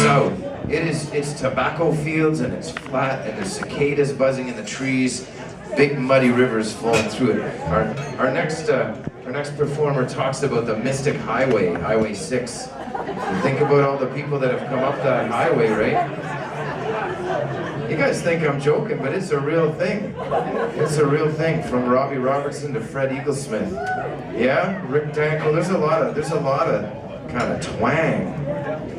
south. It's tobacco fields and it's flat and there's cicadas buzzing in the trees, big muddy rivers flowing through it. Our next performer talks about the Mystic Highway, Highway 6. And think about all the people that have come up that highway, right? You guys think I'm joking, but it's a real thing. It's a real thing, from Robbie Robertson to Fred Eaglesmith. Yeah, Rick Danko. There's a lot of kind of twang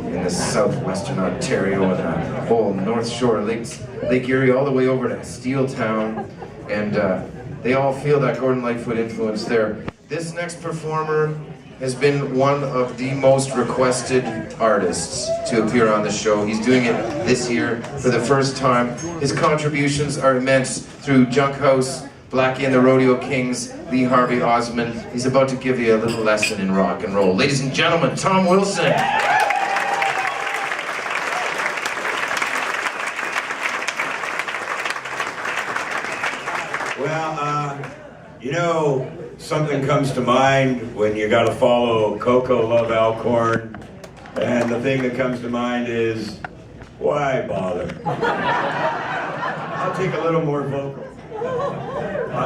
in this southwestern Ontario and the whole North Shore, Lake Erie, all the way over to Steeltown, and they all feel that Gordon Lightfoot influence there. This next performer has been one of the most requested artists to appear on the show. He's doing it this year for the first time. His contributions are immense through Junk House, Blackie and the Rodeo Kings, Lee Harvey Osmond. He's about to give you a little lesson in rock and roll. Ladies and gentlemen, Tom Wilson. Well, you know, something comes to mind when you gotta follow Coco Love Alcorn, and the thing that comes to mind is, why bother? I'll take a little more vocal.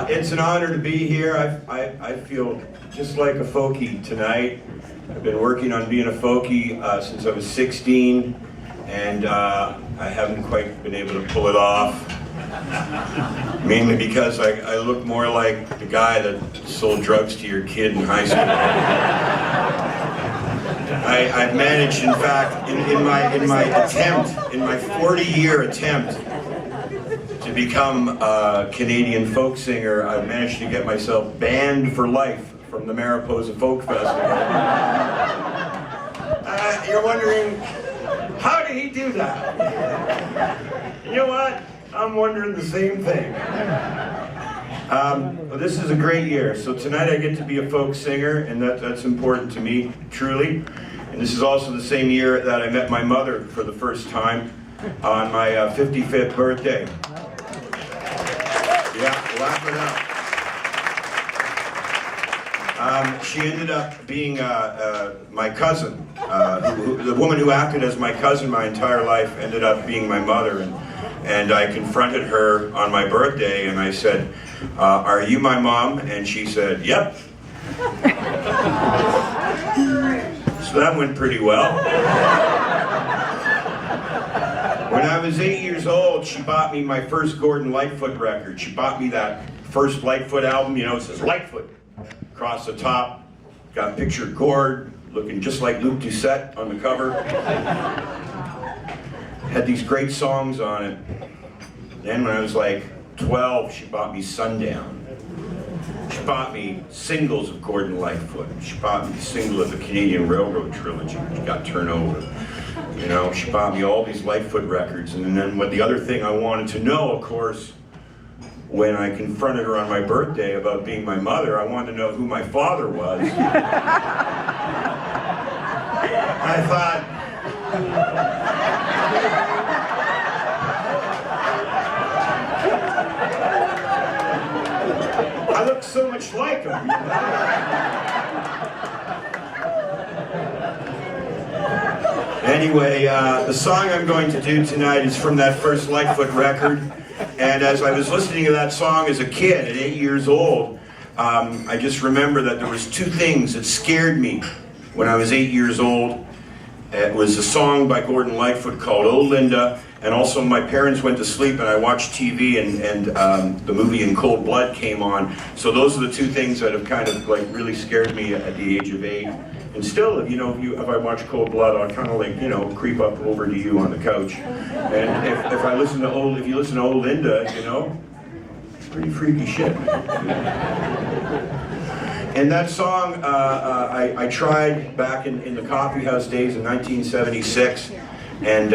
It's an honor to be here. I feel just like a folkie tonight. I've been working on being a folkie since I was 16, and I haven't quite been able to pull it off. Mainly because I look more like the guy that sold drugs to your kid in high school. I've managed, in fact, in my 40-year attempt to become a Canadian folk singer, I've managed to get myself banned for life from the Mariposa Folk Festival. You're wondering, how did he do that? You know what? I'm wondering the same thing. Well, this is a great year. So tonight I get to be a folk singer, and that's important to me, truly. And this is also the same year that I met my mother for the first time on my 55th birthday. Yeah, laugh it up. She ended up being my cousin. The woman who acted as my cousin my entire life ended up being my mother. And I confronted her on my birthday and I said, are you my mom? And she said, yep. So that went pretty well. When I was 8 years old, she bought me my first Gordon Lightfoot record. She bought me that first Lightfoot album, you know, it says Lightfoot across the top. Got a picture of Gord looking just like Luke Doucette on the cover. Had these great songs on it. Then when I was like 12, she bought me Sundown. She bought me singles of Gordon Lightfoot. She bought me the single of the Canadian Railroad trilogy, which got turned over. You know, she bought me all these Lightfoot records. And then what the other thing I wanted to know, of course, when I confronted her on my birthday about being my mother, I wanted to know who my father was. I thought, I look so much like him. You know? Anyway, the song I'm going to do tonight is from that first Lightfoot record. And as I was listening to that song as a kid at 8 years old, I just remember that there was two things that scared me when I was 8 years old. It was a song by Gordon Lightfoot called Oh Linda, and also my parents went to sleep and I watched TV and the movie In Cold Blood came on. So those are the two things that have kind of like really scared me at the age of 8. And still, you know, if I watch Cold Blood, I'll kind of like, you know, creep up over to you on the couch. And if you listen to Oh Linda, you know, pretty freaky shit. And that song, I tried back in the coffee house days in 1976, and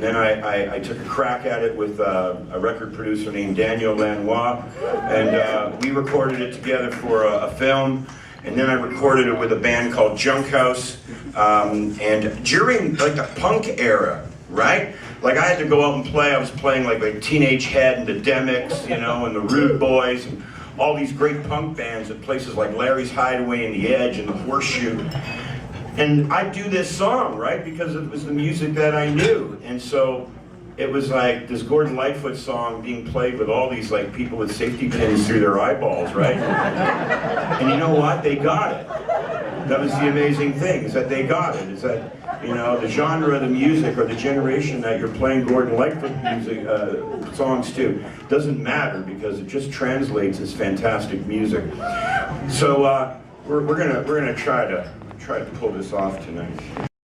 then I took a crack at it with a record producer named Daniel Lanois, and we recorded it together for a film. And then I recorded it with a band called Junk House, and during like the punk era, right? Like I had to go out and play. I was playing like Teenage Head and the Demics, you know, and the Rude Boys, and all these great punk bands at places like Larry's Hideaway and the Edge and the Horseshoe. And I'd do this song, right, because it was the music that I knew. And so it was like this Gordon Lightfoot song being played with all these like people with safety pins through their eyeballs, right? And you know what? They got it. That was the amazing thing, is that they got it. Is that, you know, the genre of the music or the generation that you're playing Gordon Lightfoot music songs to doesn't matter, because it just translates as fantastic music. So we're gonna try to pull this off tonight.